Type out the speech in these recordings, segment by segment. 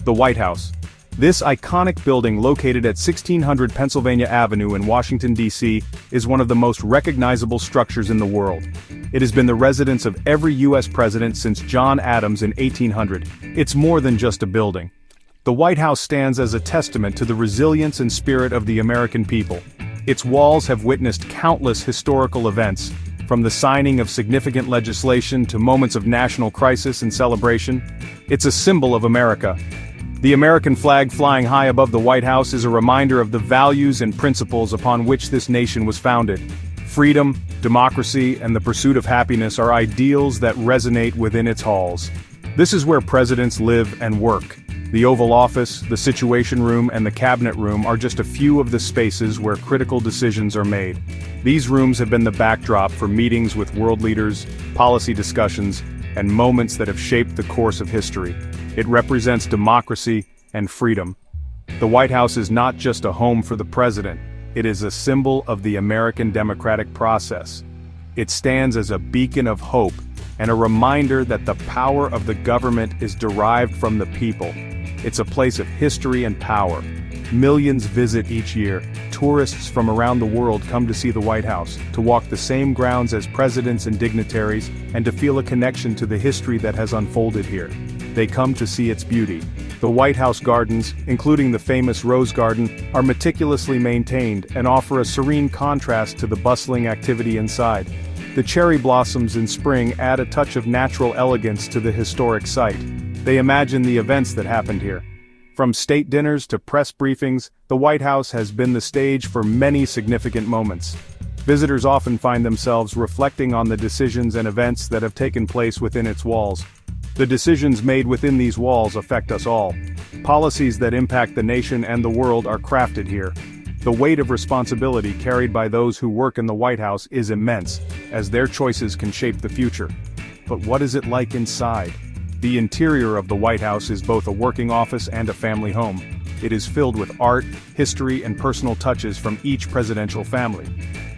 The White House. This iconic building located at 1600 Pennsylvania Avenue in Washington, D.C., is one of the most recognizable structures in the world. It has been the residence of every U.S. president since John Adams in 1800. It's more than just a building. The White House stands as a testament to the resilience and spirit of the American people. Its walls have witnessed countless historical events, from the signing of significant legislation to moments of national crisis and celebration. It's a symbol of America. The American flag flying high above the White House is a reminder of the values and principles upon which this nation was founded. Freedom, democracy, and the pursuit of happiness are ideals that resonate within its halls. This is where presidents live and work. The Oval Office, the Situation Room, and the Cabinet Room are just a few of the spaces where critical decisions are made. These rooms have been the backdrop for meetings with world leaders, policy discussions, and moments that have shaped the course of history. It represents democracy and freedom. The White House is not just a home for the president, it is a symbol of the American democratic process. It stands as a beacon of hope and a reminder that the power of the government is derived from the people. It's a place of history and power. Millions visit each year. Tourists from around the world come to see the White House, to walk the same grounds as presidents and dignitaries, and to feel a connection to the history that has unfolded here. They come to see its beauty. The White House gardens, including the famous Rose Garden, are meticulously maintained and offer a serene contrast to the bustling activity inside. The cherry blossoms in spring add a touch of natural elegance to the historic site. They imagine the events that happened here. From state dinners to press briefings, the White House has been the stage for many significant moments. Visitors often find themselves reflecting on the decisions and events that have taken place within its walls. The decisions made within these walls affect us all. Policies that impact the nation and the world are crafted here. The weight of responsibility carried by those who work in the White House is immense, as their choices can shape the future. But what is it like inside? The interior of the White House is both a working office and a family home. It is filled with art, history, and personal touches from each presidential family.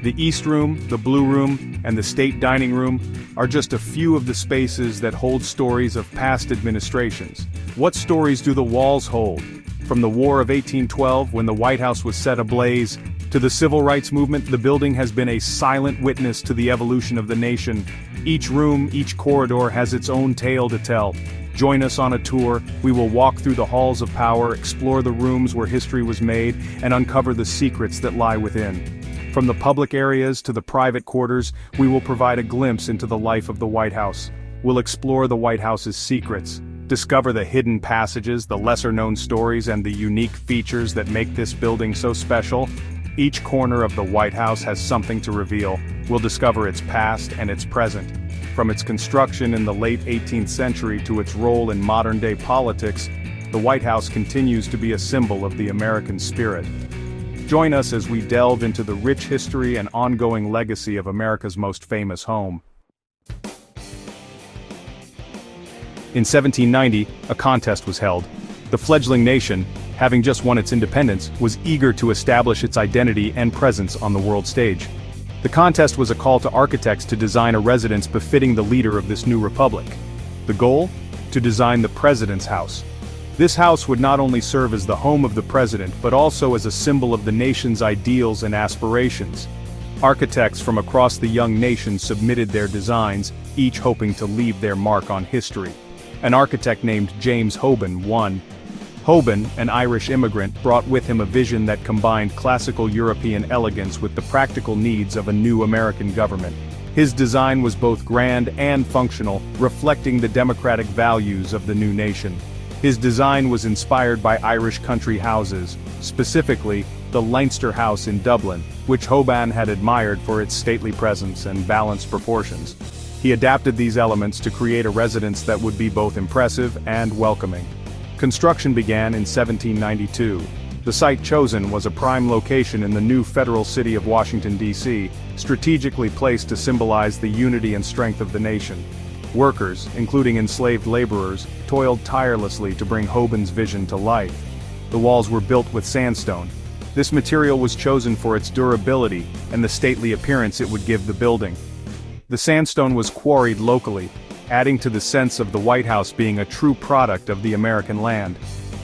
The East Room, the Blue Room, and the State Dining Room are just a few of the spaces that hold stories of past administrations. What stories do the walls hold? From the War of 1812, when the White House was set ablaze, to the Civil Rights Movement, the building has been a silent witness to the evolution of the nation. Each room, each corridor has its own tale to tell. Join us on a tour. We will walk through the halls of power, explore the rooms where history was made, and uncover the secrets that lie within. From the public areas to the private quarters, we will provide a glimpse into the life of the White House. We'll explore the White House's secrets, discover the hidden passages, the lesser-known stories, and the unique features that make this building so special. Each corner of the White House has something to reveal. We'll discover its past and its present. From its construction in the late 18th century to its role in modern-day politics, the White House continues to be a symbol of the American spirit. Join us as we delve into the rich history and ongoing legacy of America's most famous home. In 1790, a contest was held. The fledgling nation, having just won its independence, was eager to establish its identity and presence on the world stage. The contest was a call to architects to design a residence befitting the leader of this new republic. The goal? To design the President's House. This house would not only serve as the home of the president but also as a symbol of the nation's ideals and aspirations. Architects from across the young nation submitted their designs, each hoping to leave their mark on history. An architect named James Hoban won. Hoban, an Irish immigrant, brought with him a vision that combined classical European elegance with the practical needs of a new American government. His design was both grand and functional, reflecting the democratic values of the new nation. His design was inspired by Irish country houses, specifically the Leinster House in Dublin, which Hoban had admired for its stately presence and balanced proportions. He adapted these elements to create a residence that would be both impressive and welcoming. Construction began in 1792. The site chosen was a prime location in the new federal city of Washington, D.C., strategically placed to symbolize the unity and strength of the nation. Workers, including enslaved laborers, toiled tirelessly to bring Hoban's vision to life. The walls were built with sandstone. This material was chosen for its durability and the stately appearance it would give the building. The sandstone was quarried locally, adding to the sense of the White House being a true product of the American land.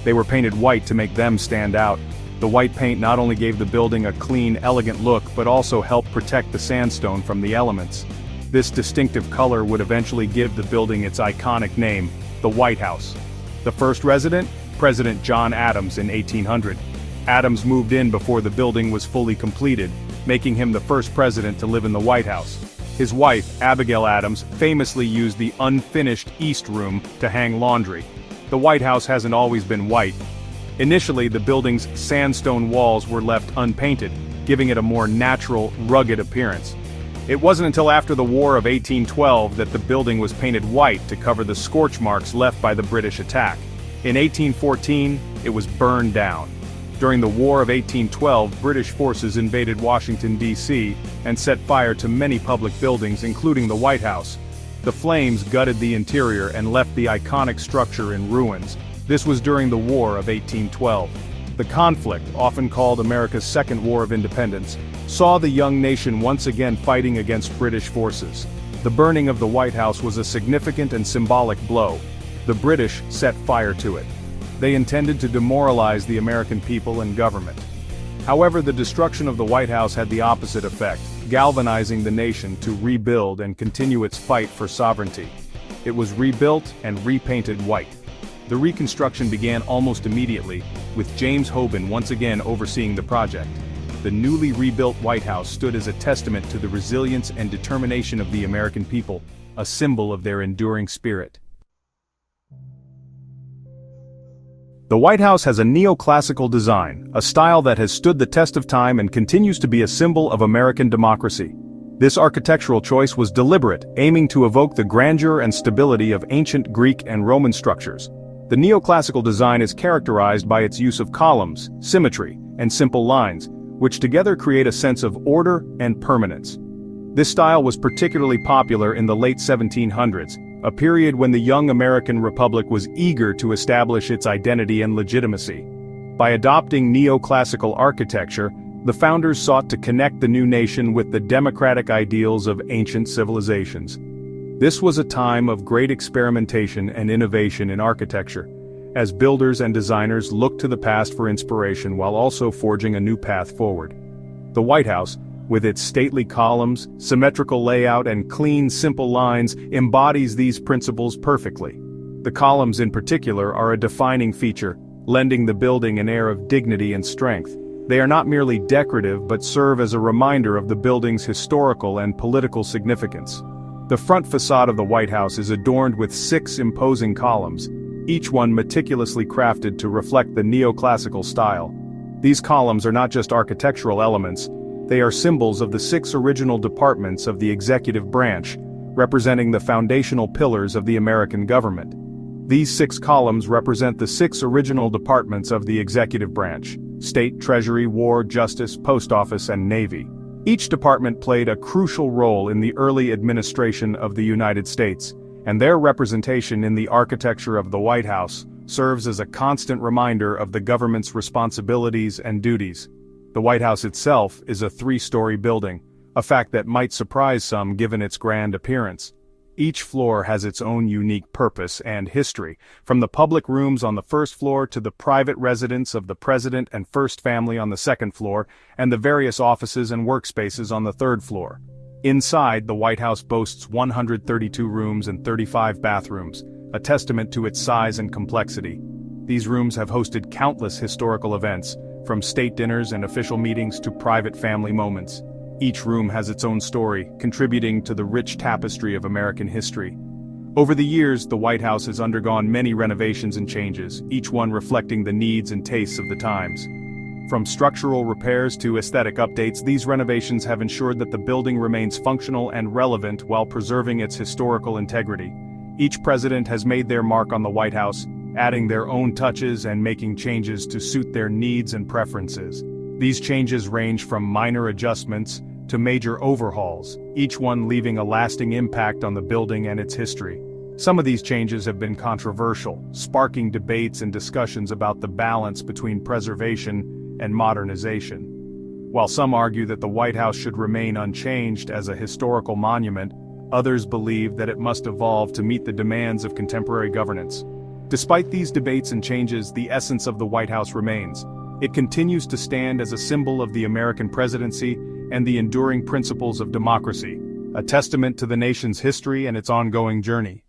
They were painted white to make them stand out. The white paint not only gave the building a clean, elegant look but also helped protect the sandstone from the elements. This distinctive color would eventually give the building its iconic name, the White House. The first resident? President John Adams in 1800. Adams moved in before the building was fully completed, making him the first president to live in the White House. His wife, Abigail Adams, famously used the unfinished East Room to hang laundry. The White House hasn't always been white. Initially, the building's sandstone walls were left unpainted, giving it a more natural, rugged appearance. It wasn't until after the War of 1812 that the building was painted white to cover the scorch marks left by the British attack. In 1814, it was burned down. During the War of 1812, British forces invaded Washington, D.C., and set fire to many public buildings, including the White House. The flames gutted the interior and left the iconic structure in ruins. This was during the War of 1812. The conflict, often called America's Second War of Independence, saw the young nation once again fighting against British forces. The burning of the White House was a significant and symbolic blow. The British set fire to it. They intended to demoralize the American people and government. However, the destruction of the White House had the opposite effect, galvanizing the nation to rebuild and continue its fight for sovereignty. It was rebuilt and repainted white. The reconstruction began almost immediately, with James Hoban once again overseeing the project. The newly rebuilt White House stood as a testament to the resilience and determination of the American people, a symbol of their enduring spirit. The White House has a neoclassical design, a style that has stood the test of time and continues to be a symbol of American democracy. This architectural choice was deliberate, aiming to evoke the grandeur and stability of ancient Greek and Roman structures. The neoclassical design is characterized by its use of columns, symmetry, and simple lines, which together create a sense of order and permanence. This style was particularly popular in the late 1700s, a period when the young American Republic was eager to establish its identity and legitimacy. By adopting neoclassical architecture, the founders sought to connect the new nation with the democratic ideals of ancient civilizations. This was a time of great experimentation and innovation in architecture, as builders and designers looked to the past for inspiration while also forging a new path forward. The White House, with its stately columns, symmetrical layout, and clean, simple lines, embodies these principles perfectly. The columns in particular are a defining feature, lending the building an air of dignity and strength. They are not merely decorative but serve as a reminder of the building's historical and political significance. The front facade of the White House is adorned with 6 imposing columns, each one meticulously crafted to reflect the neoclassical style. These columns are not just architectural elements, they are symbols of the 6 original departments of the executive branch, representing the foundational pillars of the American government. These 6 columns represent the 6 original departments of the executive branch: State, Treasury, War, Justice, Post Office, and Navy. Each department played a crucial role in the early administration of the United States, and their representation in the architecture of the White House serves as a constant reminder of the government's responsibilities and duties. The White House itself is a 3-story building, a fact that might surprise some given its grand appearance. Each floor has its own unique purpose and history, from the public rooms on the first floor to the private residence of the President and First Family on the second floor, and the various offices and workspaces on the third floor. Inside, the White House boasts 132 rooms and 35 bathrooms, a testament to its size and complexity. These rooms have hosted countless historical events, from state dinners and official meetings to private family moments. Each room has its own story, contributing to the rich tapestry of American history. Over the years, the White House has undergone many renovations and changes, each one reflecting the needs and tastes of the times. From structural repairs to aesthetic updates, these renovations have ensured that the building remains functional and relevant while preserving its historical integrity. Each president has made their mark on the White House, adding their own touches and making changes to suit their needs and preferences. These changes range from minor adjustments to major overhauls, each one leaving a lasting impact on the building and its history. Some of these changes have been controversial, sparking debates and discussions about the balance between preservation and modernization. While some argue that the White House should remain unchanged as a historical monument, others believe that it must evolve to meet the demands of contemporary governance. Despite these debates and changes, the essence of the White House remains. It continues to stand as a symbol of the American presidency and the enduring principles of democracy, a testament to the nation's history and its ongoing journey.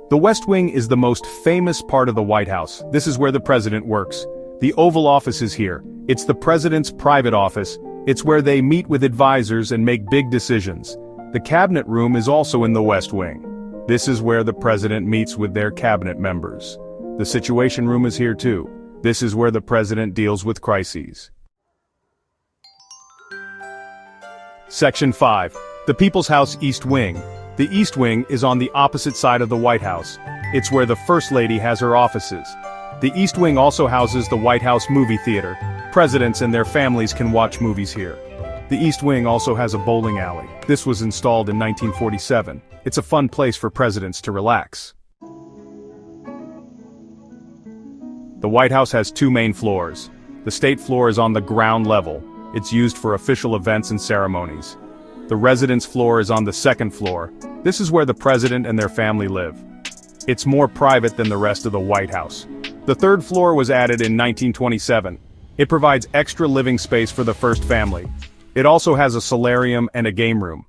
The West Wing is the most famous part of the White House. This is where the president works. The Oval Office is here. It's the president's private office. It's where they meet with advisors and make big decisions. The cabinet room is also in the West Wing. This is where the president meets with their cabinet members. The Situation Room is here too. This is where the president deals with crises. Section 5. The People's House East Wing. The East Wing is on the opposite side of the White House. It's where the First Lady has her offices. The East Wing also houses the White House Movie Theater. Presidents and their families can watch movies here. The East Wing also has a bowling alley. This was installed in 1947. It's a fun place for presidents to relax. The White House has two main floors. The state floor is on the ground level. It's used for official events and ceremonies. The residence floor is on the second floor. This is where the president and their family live. It's more private than the rest of the White House. The third floor was added in 1927. It provides extra living space for the first family. It also has a solarium and a game room.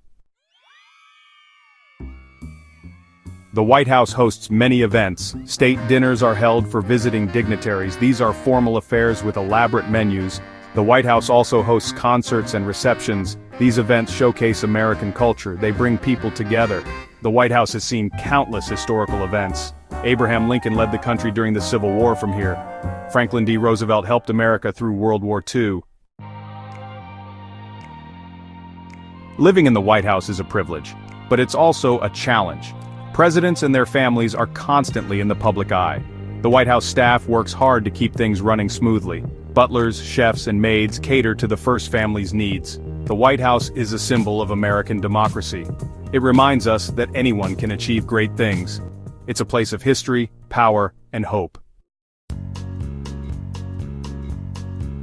The White House hosts many events. State dinners are held for visiting dignitaries. These are formal affairs with elaborate menus. The White House also hosts concerts and receptions. These events showcase American culture. They bring people together. The White House has seen countless historical events. Abraham Lincoln led the country during the Civil War from here. Franklin D. Roosevelt helped America through World War II. Living in the White House is a privilege, but it's also a challenge. Presidents and their families are constantly in the public eye. The White House staff works hard to keep things running smoothly. Butlers, chefs, and maids cater to the first family's needs. The White House is a symbol of American democracy. It reminds us that anyone can achieve great things. It's a place of history, power, and hope.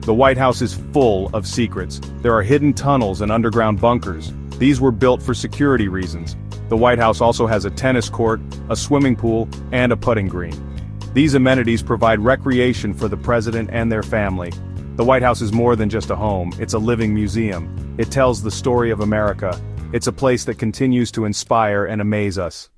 The White House is full of secrets. There are hidden tunnels and underground bunkers. These were built for security reasons. The White House also has a tennis court, a swimming pool, and a putting green. These amenities provide recreation for the president and their family. The White House is more than just a home, it's a living museum. It tells the story of America. It's a place that continues to inspire and amaze us.